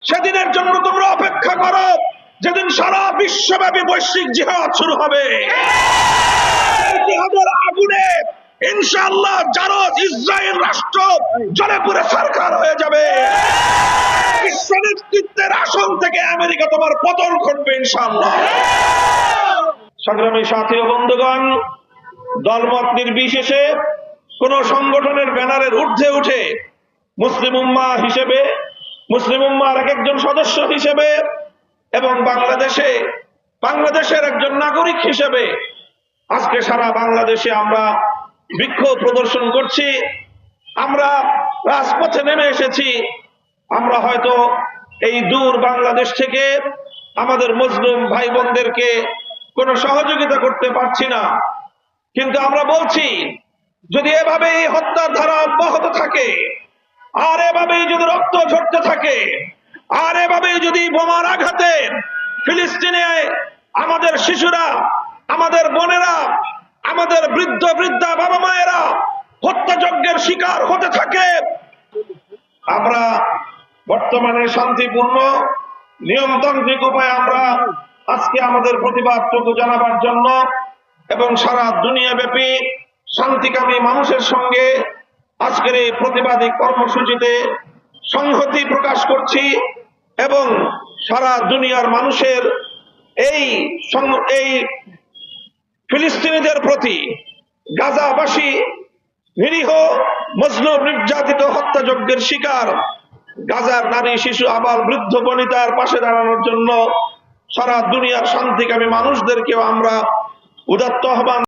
সেদিনের জন্য তোমরা অপেক্ষা করো, যেদিন সারা বিশ্বব্যাপী বৈশ্বিক জিহাদ শুরু হবে। জিহাদের আগুনে ইনশাআল্লাহ জারজ ইসরায়েল রাষ্ট্র জ্বলে পুড়ে ছারখার হয়ে যাবে। বিশ্ব নেতৃত্বের আসন থেকে আমেরিকা তোমার পতন ঘটবে ইনশাআল্লাহ। সংগ্রামী সাথী ও বন্ধুগণ, দলমত নির্বিশেষে কোন সংগঠনের ব্যানারের ঊর্ধ্বে উঠে মুসলিম উম্মাহ হিসেবে, মুসলিম উম্মাহর এক একজন সদস্য হিসেবে এবং বাংলাদেশের একজন নাগরিক হিসেবে আজকে সারা বাংলাদেশে আমরা বিক্ষোভ প্রদর্শন করছি, আমরা রাজপথে নেমে এসেছি। আমরা হয়তো এই দূর বাংলাদেশ থেকে আমাদের মুসলিম ভাই বোনদেরকে কোনো সহযোগিতা করতে পারছি না, কিন্তু আমরা বলছি, যদি এভাবে এই হত্যার ধারা অব্যাহত থাকে, আর এভাবেই যদি রক্ত ঝরতে থাকে, আর এভাবেই যদি বোমার আঘাতে ফিলিস্তিনে আমাদের শিশুরা, আমাদের বোনেরা, আমাদের বৃদ্ধ বৃদ্ধা বাবা মায়েরা হত্যাযজ্ঞের শিকার হতে থাকে, আমরা বর্তমানে শান্তিপূর্ণ নিয়মতান্ত্রিক উপায়ে আমরা আজকে আমাদের প্রতিবাদটুকু জানাবার জন্য এবং সারা দুনিয়াব্যাপী শান্তিকামী মানুষের সঙ্গে আজকের এই প্রতিবাদী কর্মসূচিতে সংহতি প্রকাশ করছি এবং সারা দুনিয়ার মানুষের এই ফিলিস্তিনিদের প্রতি, গাজাবাসী নিরীহ মজলুম নির্যাতিত হত্যাযজ্ঞের শিকার গাজার নারী শিশু আবাল বৃদ্ধ বনিতার পাশে দাঁড়ানোর জন্য সারা দুনিয়ার শান্তিকামী মানুষদেরকেও আমরা উদাত্ত আহ্বান